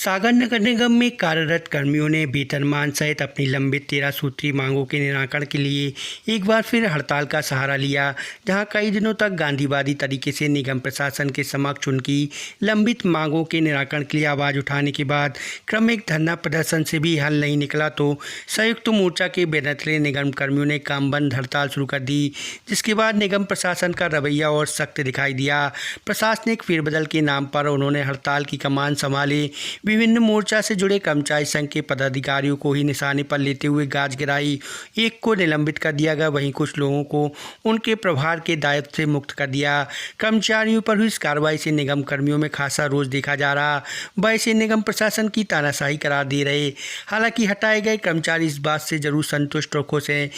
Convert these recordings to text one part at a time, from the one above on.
सागर नगर निगम में कार्यरत कर्मियों ने वेतनमान सहित अपनी लंबित 13 सूत्री मांगों के निराकरण के लिए एक बार फिर हड़ताल का सहारा लिया, जहां कई दिनों तक गांधीवादी तरीके से निगम प्रशासन के समक्ष उनकी लंबित मांगों के निराकरण के लिए आवाज़ उठाने के बाद क्रमिक धरना प्रदर्शन से भी हल नहीं निकला तो संयुक्त मोर्चा के बेनतले निगम कर्मियों ने काम बंद हड़ताल शुरू कर दी, जिसके बाद निगम प्रशासन का रवैया और सख्त दिखाई दिया। प्रशासनिक फेरबदल के नाम पर उन्होंने हड़ताल की कमान संभाले विभिन्न मोर्चा से जुड़े कर्मचारी संघ के पदाधिकारियों को ही निशाने पर लेते हुए गाज गिराई। एक को निलंबित कर दिया गया, वहीं कुछ लोगों को उनके प्रभार के दायित्व से मुक्त कर दिया। कर्मचारियों पर हुई इस कार्रवाई से निगम कर्मियों में खासा रोष देखा जा रहा, वह इसे निगम प्रशासन की तानाशाही करार दे रहे। हालांकि हटाए गए कर्मचारी इस बात से जरूर संतुष्ट और खुश हैं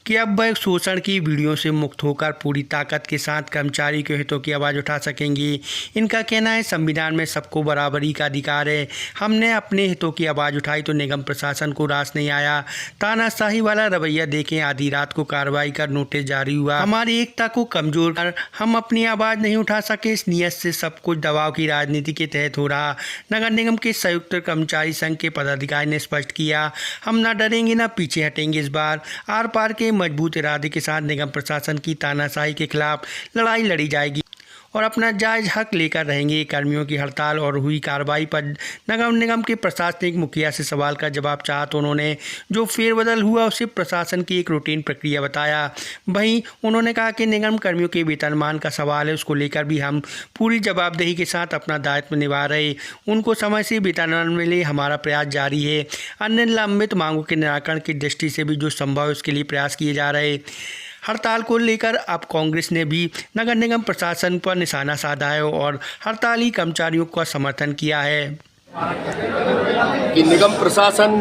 कि अब वह शोषण की वीडियो से मुक्त होकर पूरी ताकत के साथ कर्मचारी के हितों की आवाज़ उठा सकेंगे। इनका कहना है, संविधान में सबको बराबरी का अधिकार है। हमने अपने हितों की आवाज़ उठाई तो निगम प्रशासन को रास नहीं आया। तानाशाही वाला रवैया देखें, आधी रात को कार्रवाई कर नोटिस जारी हुआ। हमारी एकता को कमजोर कर हम अपनी आवाज़ नहीं उठा सके। इस नियत से सब कुछ दबाव की राजनीति के तहत हो रहा। नगर निगम के संयुक्त कर्मचारी संघ के पदाधिकारी ने स्पष्ट किया, हम न डरेंगे न पीछे हटेंगे। इस बार आर पार के मजबूत इरादे के साथ निगम प्रशासन की तानाशाही के खिलाफ लड़ाई लड़ी जाएगी और अपना जायज़ हक लेकर रहेंगे। कर्मियों की हड़ताल और हुई कार्रवाई पर नगर निगम के प्रशासनिक मुखिया से सवाल का जवाब चाहा तो उन्होंने जो फेरबदल हुआ उसे प्रशासन की एक रूटीन प्रक्रिया बताया। वहीं उन्होंने कहा कि निगम कर्मियों के वेतनमान का सवाल है, उसको लेकर भी हम पूरी जवाबदेही के साथ अपना दायित्व निभा रहे। उनको समय से वेतनमान मिले, हमारा प्रयास जारी है। अन्य लंबित मांगों के निराकरण की दृष्टि से भी जो संभव है उसके लिए प्रयास किए जा रहे। हड़ताल को लेकर अब कांग्रेस ने भी नगर निगम प्रशासन पर निशाना साधा है और हड़ताली कर्मचारियों का समर्थन किया है कि निगम प्रशासन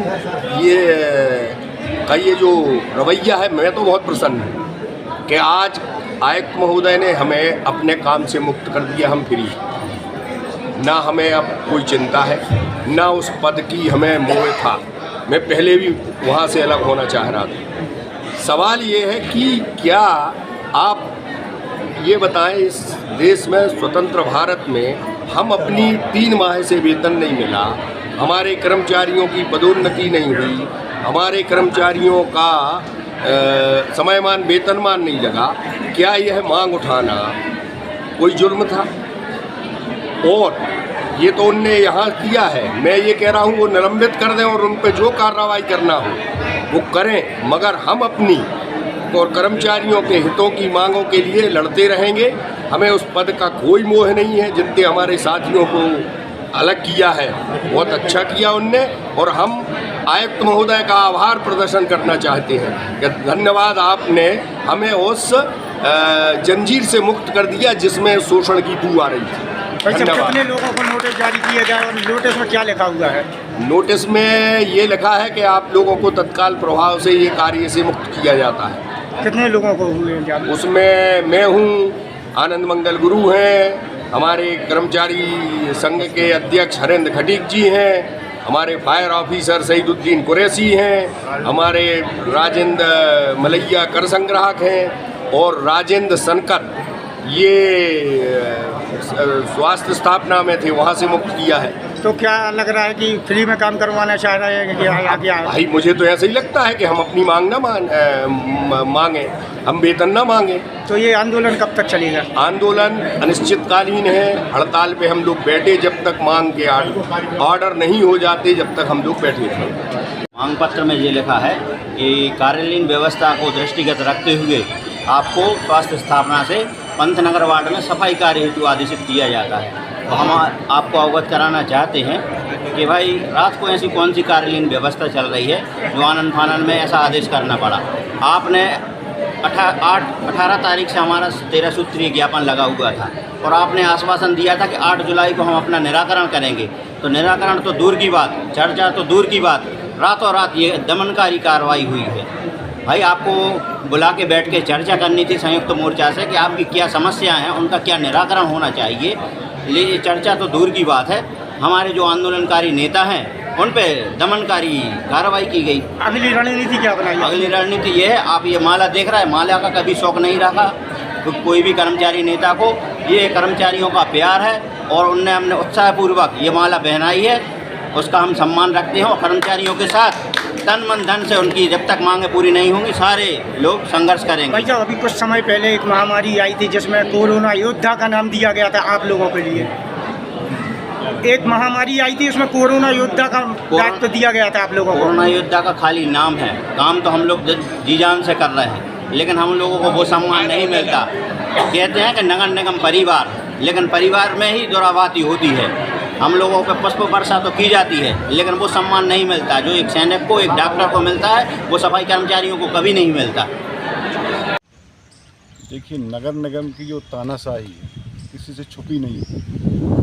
ये जो रवैया है, मैं तो बहुत प्रसन्न हूँ कि आज आयुक्त महोदय ने हमें अपने काम से मुक्त कर दिया। हम फ्री, ना हमें अब कोई चिंता है, ना उस पद की हमें मोह था। मैं पहले भी वहाँ से अलग होना चाह रहा था। सवाल ये है कि क्या आप ये बताएं, इस देश में स्वतंत्र भारत में हम अपनी 3 माह से वेतन नहीं मिला, हमारे कर्मचारियों की पदोन्नति नहीं हुई, हमारे कर्मचारियों का समयमान वेतनमान नहीं लगा, क्या यह मांग उठाना कोई जुर्म था? और ये तो उनने यहाँ किया है। मैं ये कह रहा हूँ वो निलंबित कर दें और उन पर जो कार्रवाई करना हो वो करें, मगर हम अपनी और कर्मचारियों के हितों की मांगों के लिए लड़ते रहेंगे। हमें उस पद का कोई मोह नहीं है। जितने हमारे साथियों को अलग किया है बहुत अच्छा किया उनने, और हम आयुक्त महोदय का आभार प्रदर्शन करना चाहते हैं कि धन्यवाद, आपने हमें उस जंजीर से मुक्त कर दिया जिसमें शोषण की बू आ रही थी। कितने लोगों को नोटिस जारी किया गया और नोटिस में क्या लिखा हुआ है? नोटिस में ये लिखा है कि आप लोगों को तत्काल प्रभाव से ये कार्य से मुक्त किया जाता है। कितने लोगों को हुए जारी? उसमें मैं हूँ, आनंद मंगल गुरु हैं, हमारे कर्मचारी संघ के अध्यक्ष हरेंद्र खटीक जी हैं, हमारे फायर ऑफिसर सईदुद्दीन कुरैशी हैं, हमारे राजेंद्र मलैया कर संग्राहक हैं और राजेंद्र सनकर ये स्वास्थ्य स्थापना में थे, वहाँ से मुक्त किया है। तो क्या लग रहा है कि फ्री में काम करवाना चाह रहे हैं कि आगे? भाई मुझे तो ऐसा ही लगता है कि हम अपनी मांग ना मांगे, हम वेतन ना मांगे। तो ये आंदोलन कब तक चलेगा? आंदोलन अनिश्चितकालीन है। हड़ताल पे हम लोग बैठे जब तक मांग के ऑर्डर नहीं हो जाते, जब तक हम लोग बैठे थे। मांग पत्र में ये लिखा है कि कार्यालयीन व्यवस्था को दृष्टिगत रखते हुए आपको स्वास्थ्य स्थापना से पंतनगर वार्ड में सफाई कार्य हेतु आदेशित किया जाता है। तो हम आपको अवगत कराना चाहते हैं कि भाई रात को ऐसी कौन सी कार्यालयीन व्यवस्था चल रही है जो आनंद फानन में ऐसा आदेश करना पड़ा। आपने 18 तारीख से हमारा 13 सूत्रीय ज्ञापन लगा हुआ था और आपने आश्वासन दिया था कि 8 जुलाई को हम अपना निराकरण करेंगे। तो निराकरण तो दूर की बात, चर्चा तो दूर की बात, रातों रात ये दमनकारी कार्रवाई हुई है। भाई आपको बुला के बैठ के चर्चा करनी थी संयुक्त मोर्चा से कि आपकी क्या समस्या हैं, उनका क्या निराकरण होना चाहिए। ये चर्चा तो दूर की बात है, हमारे जो आंदोलनकारी नेता हैं उन पे दमनकारी कार्रवाई की गई। अगली रणनीति क्या बनाई? अगली रणनीति ये है, आप ये माला देख रहे हैं, माला का कभी शौक नहीं रखा तो कोई भी कर्मचारी नेता को। ये कर्मचारियों का प्यार है और उनने हमने उत्साहपूर्वक ये माला पहनाई है उसका हम सम्मान रखते हैं और कर्मचारियों के साथ तन मन धन से उनकी जब तक मांगे पूरी नहीं होंगी सारे लोग संघर्ष करेंगे। भाई साहब, अभी कुछ समय पहले एक महामारी आई थी जिसमें कोरोना योद्धा का नाम दिया गया था आप लोगों के लिए। एक महामारी आई थी उसमें कोरोना योद्धा का दायित्व दिया गया था आप लोगों को। कोरोना योद्धा का खाली नाम है, काम तो हम लोग जी जान से कर रहे हैं, लेकिन हम लोगों को वो सम्मान नहीं मिलता। कहते हैं कि नगर निगम परिवार, लेकिन परिवार में ही दुराबाती होती है। हम लोगों पे पुष्प वर्षा तो की जाती है, लेकिन वो सम्मान नहीं मिलता जो एक सैनिक को, एक डॉक्टर को मिलता है, वो सफाई कर्मचारियों को कभी नहीं मिलता। देखिए, नगर निगम की जो तानाशाही है किसी से छुपी नहीं है।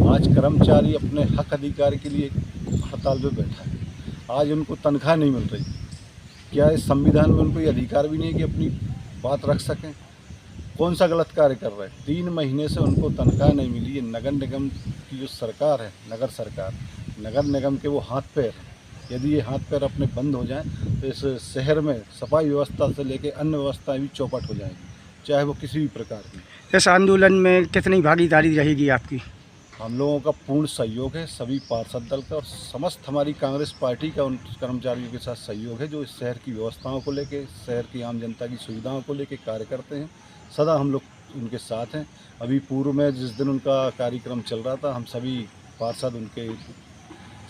आज कर्मचारी अपने हक अधिकार के लिए हड़ताल पे बैठा है। आज उनको तनख्वाह नहीं मिल रही। क्या इस संविधान में उनको ये अधिकार भी नहीं है कि अपनी बात रख सकें? कौन सा गलत कार्य कर रहे हैं? 3 महीने से उनको तनख्वाह नहीं मिली। ये नगर निगम की जो सरकार है, नगर सरकार, नगर निगम के वो हाथ पैर हैं। यदि ये हाथ पैर अपने बंद हो जाएं तो इस शहर में सफाई व्यवस्था से लेकर अन्य व्यवस्थाएं भी चौपट हो जाएंगी, चाहे वो किसी भी प्रकार की। इस आंदोलन में कितनी भागीदारी रहेगी आपकी? हम लोगों का पूर्ण सहयोग है, सभी पार्षद दल का और समस्त हमारी कांग्रेस पार्टी का उन कर्मचारियों के साथ सहयोग है जो इस शहर की व्यवस्थाओं को लेकर, शहर की आम जनता की सुविधाओं को लेकर कार्य करते हैं। सदा हम लोग उनके साथ हैं। अभी पूर्व में जिस दिन उनका कार्यक्रम चल रहा था, हम सभी पार्षद उनके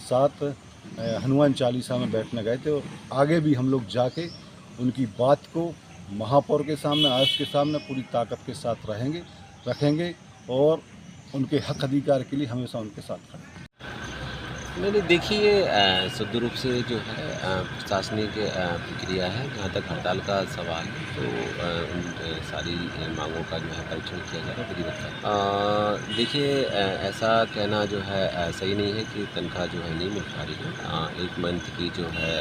साथ हनुमान चालीसा में बैठने गए थे और आगे भी हम लोग जाके उनकी बात को महापौर के सामने, आयुक्त के सामने पूरी ताकत के साथ रखेंगे और उनके हक अधिकार के लिए हमेशा उनके साथ खड़े। नहीं, देखिए, शुद्ध रूप से जो है प्रशासनिक प्रक्रिया है। जहाँ तक हड़ताल का सवाल है तो उन सारी मांगों का जो है परीक्षण किया जा रहा है विधिवत। देखिए, ऐसा कहना जो है सही नहीं है कि तनख्वाह जो है नहीं मिल पा रही है। 1 मंथ की जो है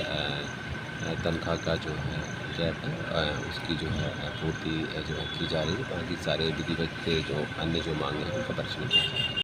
तनख्वाह का जो है गैप है उसकी जो है पूर्ति जो है की जा रही है। बाकी सारे विधिवत जो अन्य जो मांगे हैं उनका परीक्षण किया जा रहा है।